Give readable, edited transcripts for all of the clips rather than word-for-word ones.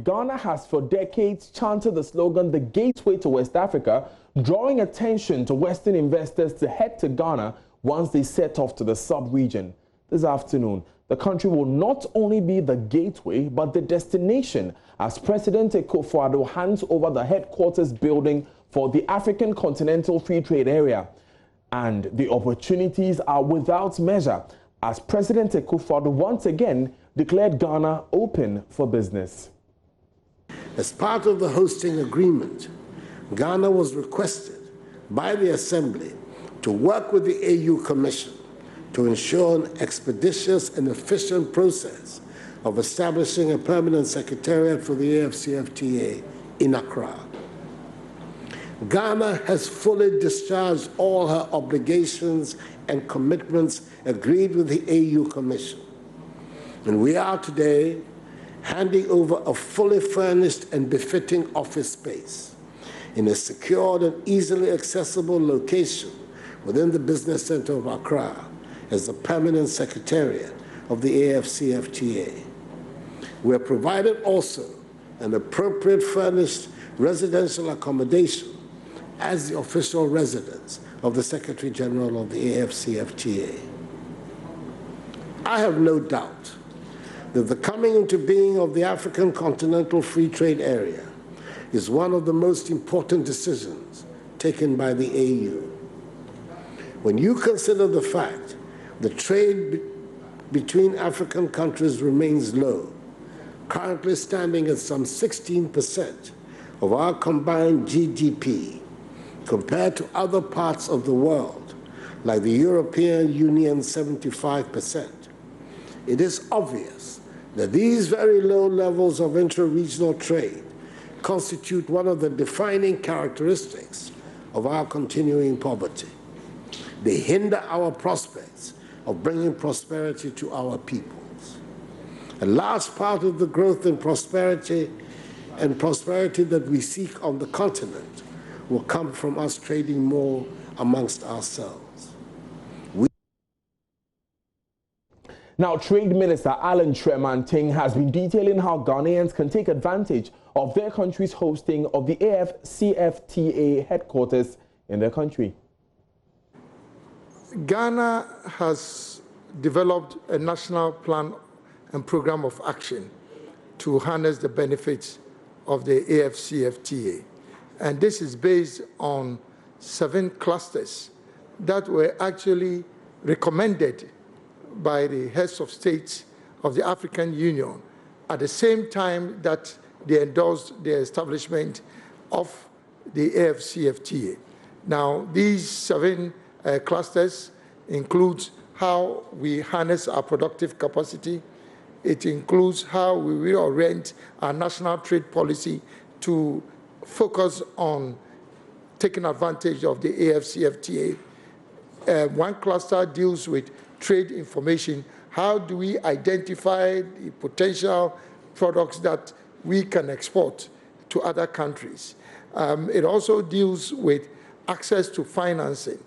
Ghana has for decades chanted the slogan, the gateway to West Africa, drawing attention to Western investors to head to Ghana once they set off to the sub-region. This afternoon, the country will not only be the gateway, but the destination as President Akufo-Addo hands over the headquarters building for the African Continental Free Trade Area. And the opportunities are without measure as President Akufo-Addo once again declared Ghana open for business. As part of the hosting agreement, Ghana was requested by the Assembly to work with the AU Commission to ensure an expeditious and efficient process of establishing a permanent secretariat for the AfCFTA in Accra. Ghana has fully discharged all her obligations and commitments agreed with the AU Commission. And we are today handing over a fully furnished and befitting office space in a secured and easily accessible location within the business center of Accra as the permanent secretariat of the AfCFTA. We have provided also an appropriate furnished residential accommodation as the official residence of the Secretary General of the AfCFTA. I have no doubt that the coming into being of the African Continental Free Trade Area is one of the most important decisions taken by the AU. When you consider the fact that trade between African countries remains low, currently standing at some 16% of our combined GDP, compared to other parts of the world, like the European Union's 75%, it is obvious that these very low levels of intra-regional trade constitute one of the defining characteristics of our continuing poverty. They hinder our prospects of bringing prosperity to our peoples. A large part of the growth and prosperity that we seek on the continent will come from us trading more amongst ourselves. Now, Trade Minister Alan Tremanting has been detailing how Ghanaians can take advantage of their country's hosting of the AfCFTA headquarters in their country. Ghana has developed a national plan and program of action to harness the benefits of the AfCFTA. And this is based on 7 clusters that were actually recommended by the heads of states of the African Union at the same time that they endorsed the establishment of the AfCFTA. Now, these 7 clusters include how we harness our productive capacity. It includes how we reorient our national trade policy to focus on taking advantage of the AfCFTA. One cluster deals with trade information. How do we identify the potential products that we can export to other countries? It also deals with access to financing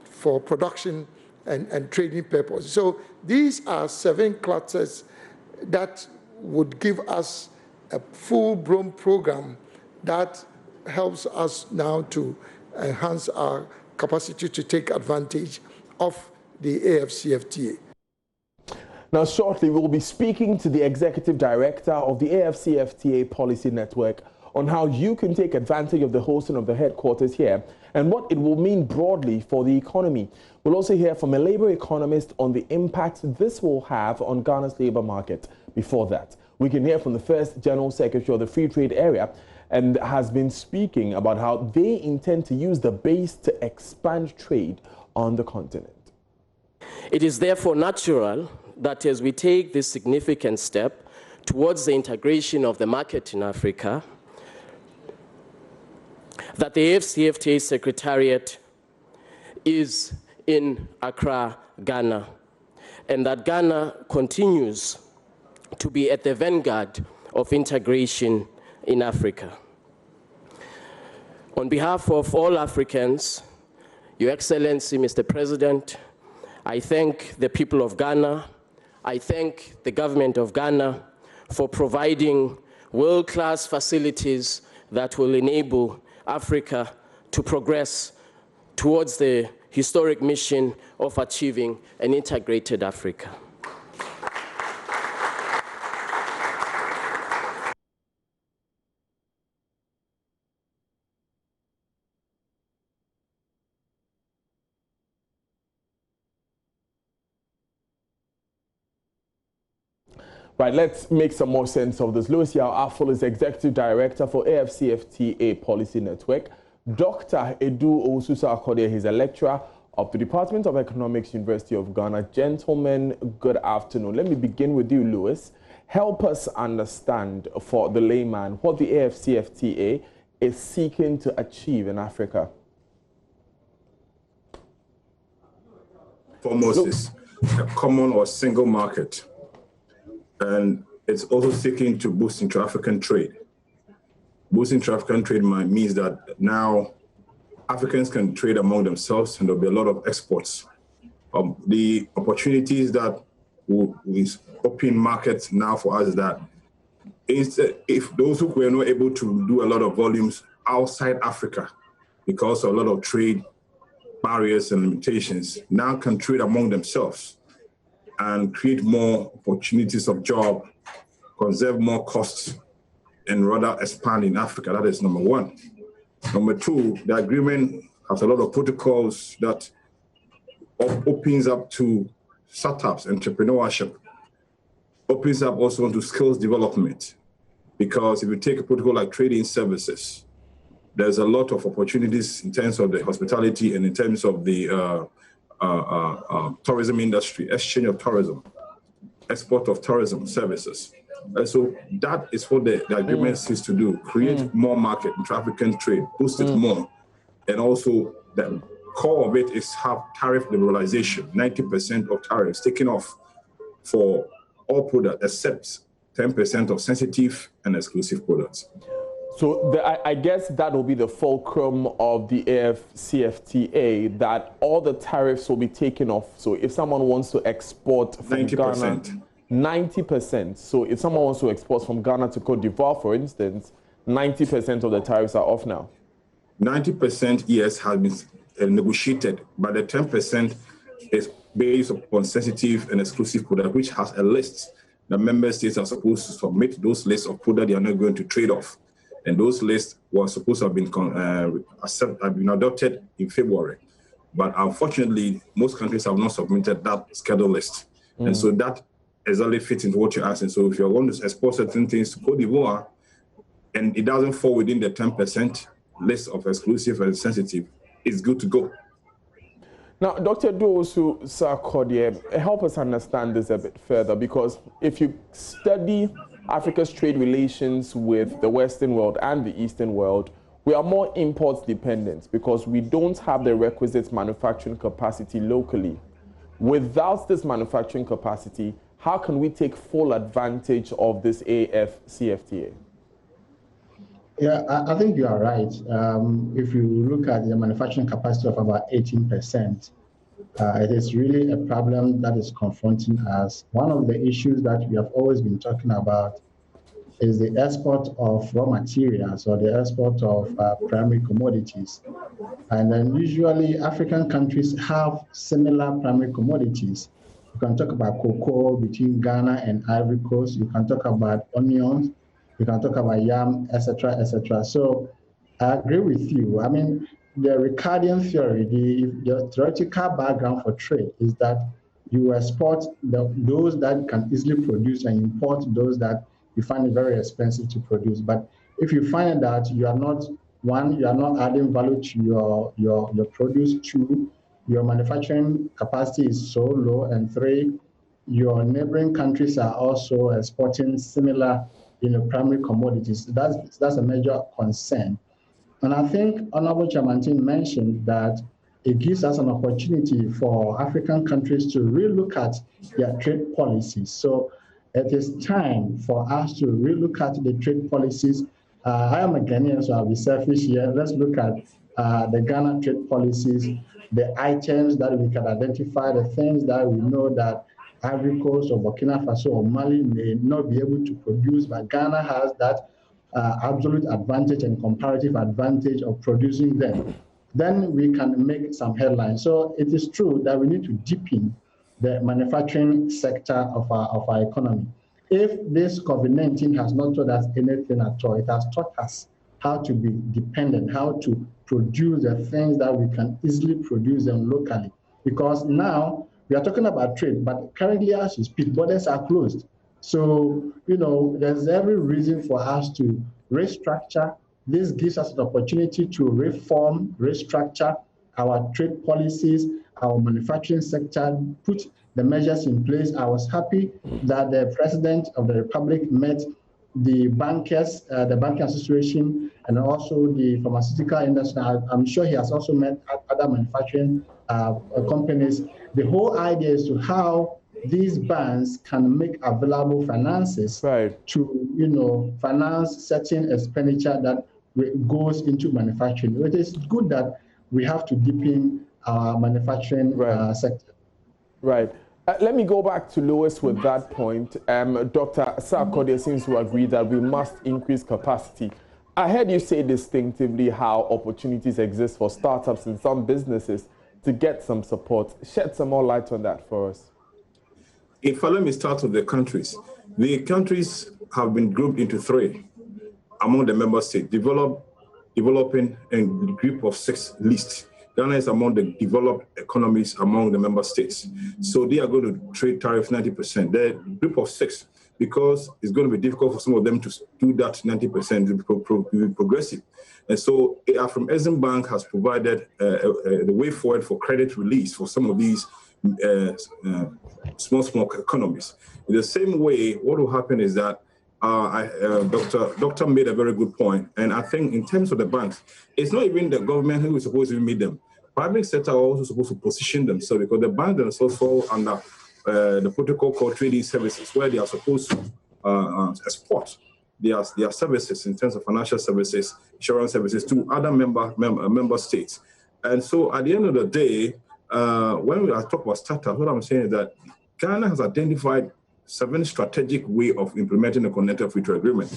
for production and trading purposes. So these are 7 clusters that would give us a full-blown program that helps us now to enhance our capacity to take advantage of the AfCFTA. Now, shortly, we'll be speaking to the Executive Director of the AfCFTA Policy Network on how you can take advantage of the hosting of the headquarters here and what it will mean broadly for the economy. We'll also hear from a labor economist on the impact this will have on Ghana's labor market. Before that, we can hear from the first General Secretary of the Free Trade Area and has been speaking about how they intend to use the base to expand trade on the continent. It is therefore natural that as we take this significant step towards the integration of the market in Africa, that the AfCFTA Secretariat is in Accra, Ghana, and that Ghana continues to be at the vanguard of integration in Africa. On behalf of all Africans, Your Excellency, Mr. President, I thank the people of Ghana, I thank the government of Ghana for providing world-class facilities that will enable Africa to progress towards the historic mission of achieving an integrated Africa. Right, let's make some more sense of this. Louis Yao Afol is Executive Director for AfCFTA Policy Network. Dr. Edu Owusu-Sarkodie, he's a lecturer of the Department of Economics, University of Ghana. Gentlemen, good afternoon. Let me begin with you, Louis. Help us understand, for the layman, what the AfCFTA is seeking to achieve in Africa. Foremost is a common or single market. And it's also seeking to boost intra-African trade. Boosting intra-African trade means that now Africans can trade among themselves and there'll be a lot of exports. The opportunities that will open markets now for us is that if those who were not able to do a lot of volumes outside Africa because of a lot of trade barriers and limitations, now can trade among themselves and create more opportunities of job, conserve more costs, and rather expand in Africa. That is number one. Number two, the agreement has a lot of protocols that opens up to startups, entrepreneurship, opens up also to skills development. Because if you take a protocol like trading services, there's a lot of opportunities in terms of the hospitality and in terms of the tourism industry, exchange of tourism, export of tourism services. And so that is what the agreement seeks to do, create more market in African trade, boost it more. And also the core of it is have tariff liberalization, 90% of tariffs taken off for all products except 10% of sensitive and exclusive products. So I guess that will be the fulcrum of the AfCFTA, that all the tariffs will be taken off. So if someone wants to export from 90%. Ghana, 90%. So if someone wants to export from Ghana to Cote d'Ivoire, for instance, 90% of the tariffs are off now. 90%, yes, has been negotiated, but the 10% is based upon sensitive and exclusive product, which has a list. The member states are supposed to submit those lists of products they are not going to trade off. And those lists were supposed to have been adopted in February. But unfortunately, most countries have not submitted that schedule list. And so that exactly fits into what you're asking. So if you're going to export certain things to Cote d'Ivoire and it doesn't fall within the 10% list of exclusive and sensitive, it's good to go. Now, Dr. Owusu-Sarkodie, help us understand this a bit further, because if you study Africa's trade relations with the Western world and the Eastern world, we are more import dependent because we don't have the requisite manufacturing capacity locally. Without this manufacturing capacity, how can we take full advantage of this AfCFTA? Yeah, I think you are right. If you look at the manufacturing capacity of about 18%, it is really a problem that is confronting us. One of the issues that we have always been talking about is the export of raw materials or the export of primary commodities. And then usually African countries have similar primary commodities. You can talk about cocoa between Ghana and Ivory Coast. You can talk about onions. You can talk about yam, etc., etc. So I agree with you. I mean, the Ricardian theory, the theoretical background for trade is that you export those that can easily produce and import those that you find it very expensive to produce. But if you find that you are not, one, you are not adding value to your produce, two, your manufacturing capacity is so low, and three, your neighboring countries are also exporting similar primary commodities. That's a major concern. And I think Honorable Chairman mentioned that it gives us an opportunity for African countries to relook at their trade policies. So it is time for us to relook at the trade policies. I am a Ghanaian, so I'll be selfish here. Let's look at the Ghana trade policies, the items that we can identify, the things that we know that Ivory Coast or Burkina Faso or Mali may not be able to produce, but Ghana has that absolute advantage and comparative advantage of producing them. Then we can make some headlines. So it is true that we need to deepen the manufacturing sector of our economy. If this COVID-19 has not taught us anything at all, it has taught us how to be dependent, how to produce the things that we can easily produce them locally. Because now we are talking about trade, but currently as we speak, borders are closed. So, there's every reason for us to restructure. This gives us an opportunity to reform, restructure our trade policies, our manufacturing sector, put the measures in place. I was happy that the President of the Republic met the bankers, the banking association, and also the pharmaceutical industry. I'm sure he has also met other manufacturing companies. The whole idea is to how these banks can make available finances to, finance certain expenditure that goes into manufacturing. It is good that we have to deepen our manufacturing sector. Right. Let me go back to Lewis with that point. Dr. Sarkodie seems to agree that we must increase capacity. I heard you say distinctively how opportunities exist for startups and some businesses to get some support. Shed some more light on that for us. Let me start with the countries. The countries have been grouped into three among the member states, developing, and group of 6 least. Ghana is among the developed economies among the member states. So they are going to trade tariff 90%. The group of 6, because it's going to be difficult for some of them to do that 90%, to be progressive. And so from Exim Bank has provided the way forward for credit release for some of these small economies. In the same way, what will happen is that Doctor made a very good point, and I think in terms of the banks, it's not even the government who is supposed to meet them. Private sector are also supposed to position themselves, because the banks themselves fall under the protocol called trading services, where they are supposed to export their services in terms of financial services, insurance services to other member states. And so at the end of the day, when we talk about startups, what I'm saying is that Ghana has identified 7 strategic way of implementing the Connected Free Trade Agreement.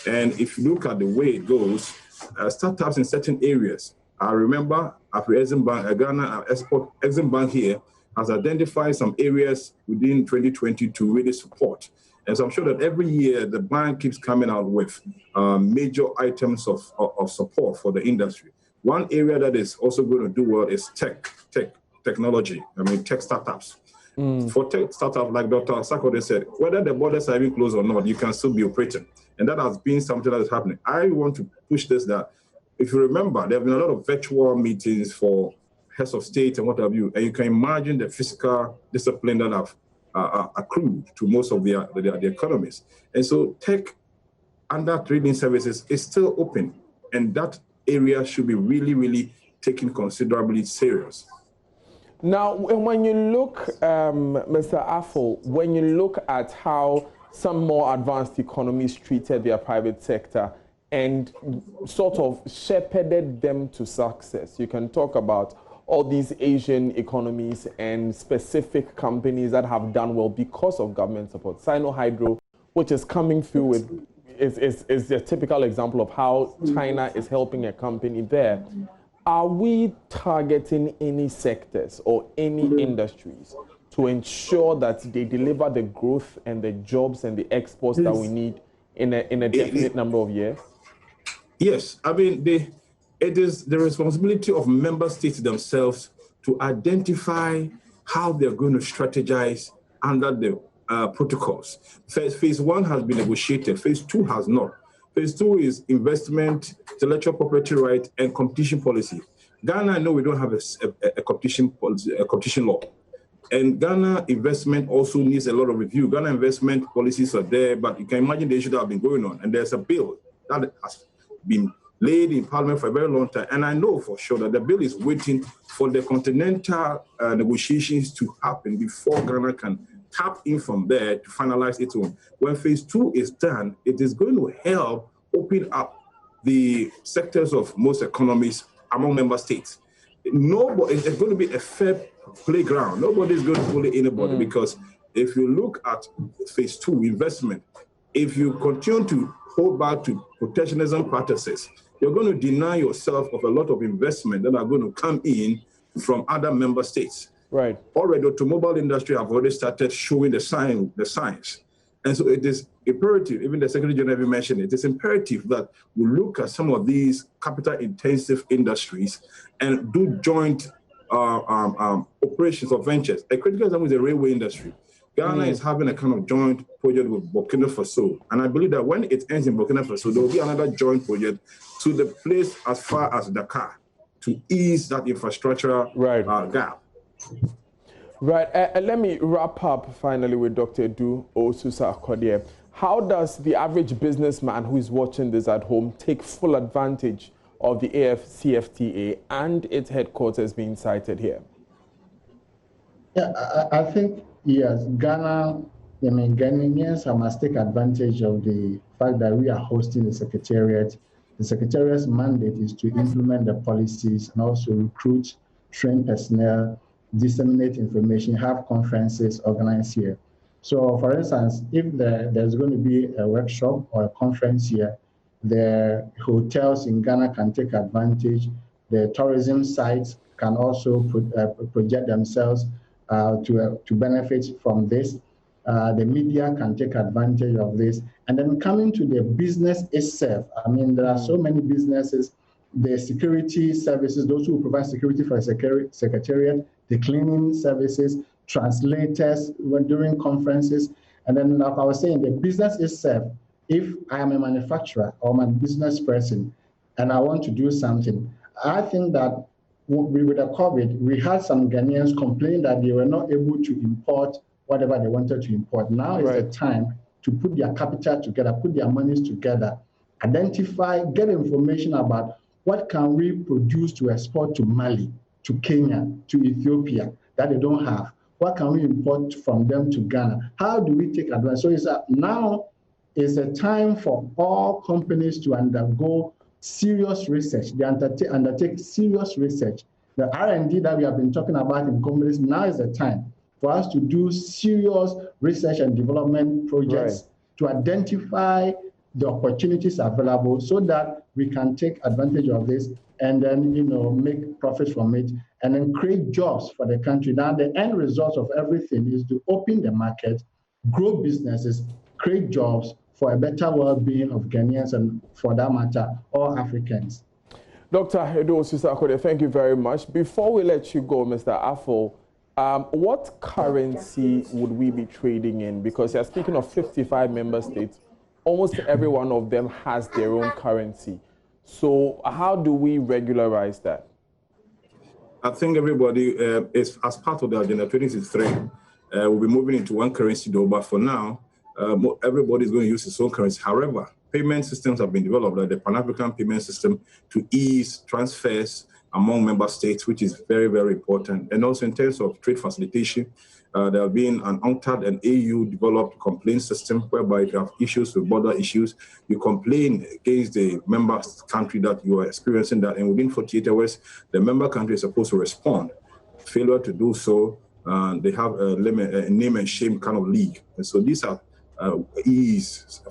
And if you look at the way it goes, startups in certain areas, I remember after Exim Bank, Ghana Exim Bank here has identified some areas within 2020 to really support. And so I'm sure that every year the bank keeps coming out with major items of support for the industry. One area that is also going to do well is technology, tech startups. For tech startups, like Dr. Sarkodie said, whether the borders are even closed or not, you can still be operating. And that has been something that is happening. I want to push this, that if you remember, there have been a lot of virtual meetings for heads of state and what have you, and you can imagine the fiscal discipline that have accrued to most of the economies. And so tech under trading services is still open, and that area should be really, really taken considerably serious. Now, when you look, Mr. Afo, when you look at how some more advanced economies treated their private sector and sort of shepherded them to success, you can talk about all these Asian economies and specific companies that have done well because of government support. Sino Hydro, which is coming through with, is a typical example of how China is helping a company there. Are we targeting any sectors or any industries to ensure that they deliver the growth and the jobs and the exports that we need in a definite number of years? Yes, it is the responsibility of member states themselves to identify how they're going to strategize under the protocols. Phase 1 has been negotiated, phase 2 has not. Phase 2 is investment, intellectual property right, and competition policy. Ghana, I know we don't have a competition policy, a competition law. And Ghana investment also needs a lot of review. Ghana investment policies are there, but you can imagine the issue that have been going on. And there's a bill that has been laid in Parliament for a very long time. And I know for sure that the bill is waiting for the continental negotiations to happen before Ghana can tap in from there to finalize its own. When phase 2 is done, it is going to help open up the sectors of most economies among member states. It's going to be a fair playground. Nobody is going to bully anybody because if you look at phase 2 investment, if you continue to hold back to protectionism practices, you're going to deny yourself of a lot of investment that are going to come in from other member states. Right. Already, the automobile industry have already started showing the signs. And so it is imperative, even the Secretary General mentioned it is imperative that we look at some of these capital-intensive industries and do joint operations or ventures. A critical example is the railway industry. Ghana is having a kind of joint project with Burkina Faso. And I believe that when it ends in Burkina Faso, there will be another joint project to the place as far as Dakar to ease that infrastructural gap. Right. Let me wrap up finally with Dr. Edu Osusa-Akodie. How does the average businessman who is watching this at home take full advantage of the AfCFTA and its headquarters being cited here? Yeah, I think, yes, Ghanaians must take advantage of the fact that we are hosting the Secretariat. The Secretariat's mandate is to implement the policies and also recruit, train personnel, disseminate information, have conferences organized here. So, for instance, if there's going to be a workshop or a conference here, the hotels in Ghana can take advantage. The tourism sites can also project themselves to benefit from this. The media can take advantage of this. And then coming to the business itself, I mean, there are so many businesses, the security services, those who provide security for the Secretariat, the cleaning services, translators during conferences. And then, like I was saying, the business itself, if I am a manufacturer or I'm a business person and I want to do something, I think that with the COVID, we had some Ghanaians complain that they were not able to import whatever they wanted to import. Now is the time to put their capital together, put their monies together, identify, get information about what can we produce to export to Mali, to Kenya, to Ethiopia that they don't have. What can we import from them to Ghana? How do we take advantage? So now is a time for all companies to undergo serious research. They undertake serious research. The R&D that we have been talking about in companies, now is the time for us to do serious research and development projects to identify the opportunities available so that we can take advantage of this and then, make profit from it and then create jobs for the country. Now, the end result of everything is to open the market, grow businesses, create jobs for a better well-being of Ghanaians and, for that matter, all Africans. Dr. Edu Osusa-Akodie, thank you very much. Before we let you go, Mr. Afo, what currency would we be trading in? Because you're speaking of 55 member states. Almost every one of them has their own currency. So how do we regularize that? I think everybody is, as part of the Agenda 2063, we'll be moving into one currency though, but for now, everybody is going to use its own currency. However, payment systems have been developed, like the Pan-African payment system, to ease transfers among member states, which is very, very important. And also in terms of trade facilitation, there have been an UNCTAD and AU-developed complaint system whereby if you have issues with border issues, you complain against the member country that you are experiencing that, and within 48 hours, the member country is supposed to respond. Failure to do so, they have a name and shame kind of league. And so these are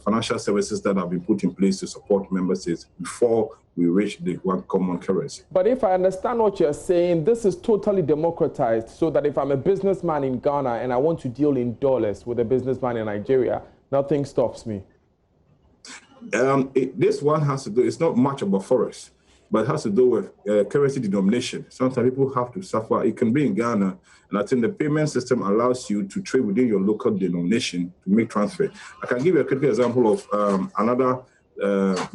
financial services that have been put in place to support member states before we reach the one common currency. But if I understand what you're saying, this is totally democratized so that if I'm a businessman in Ghana and I want to deal in dollars with a businessman in Nigeria, nothing stops me. This one has to do, it's not much about forex, but it has to do with currency denomination. Sometimes people have to suffer. It can be in Ghana, and I think the payment system allows you to trade within your local denomination to make transfer. I can give you a quick example of another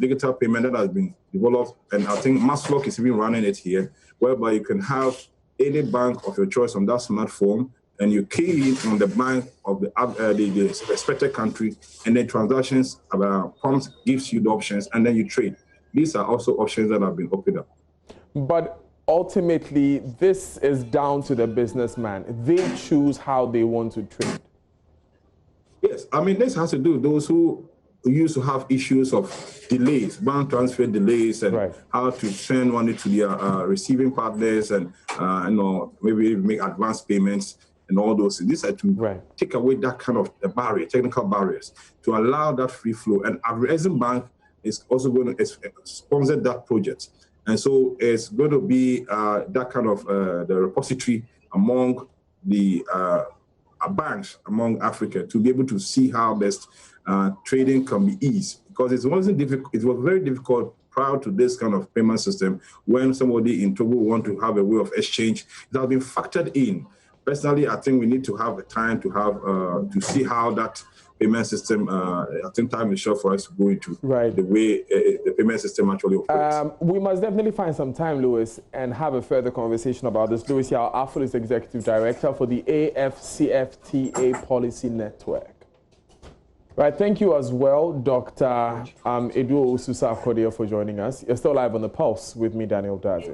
digital payment that has been developed, and I think Maslock is even running it here, whereby you can have any bank of your choice on that smartphone, and you key in on the bank of the expected country, and then transactions prompt gives you the options, and then you trade. These are also options that have been opened up. But ultimately, this is down to the businessman. They choose how they want to trade. Yes, I mean, this has to do with those who used to have issues of delays, bank transfer delays, and how to send money to their receiving partners, and maybe make advance payments. and all those things. These are to take away that kind of barrier, technical barriers, to allow that free flow. And Afrexim Bank is also going to sponsor that project. And so it's going to be that kind of the repository among the banks among Africa to be able to see how best trading can be eased. Because it was very difficult prior to this kind of payment system when somebody in Togo want to have a way of exchange. It has been factored in. Personally, I think we need to have a time to have to see how that payment system, I think time is short for us to go into the way the payment system actually operates. We must definitely find some time, Louis, and have a further conversation about this. Louis Yao Aful is Executive Director for the AfCFTA Policy Network. Right, thank you as well, Dr. Edu Osusa-Akodia, for joining us. You're still live on The Pulse with me, Daniel Dazin.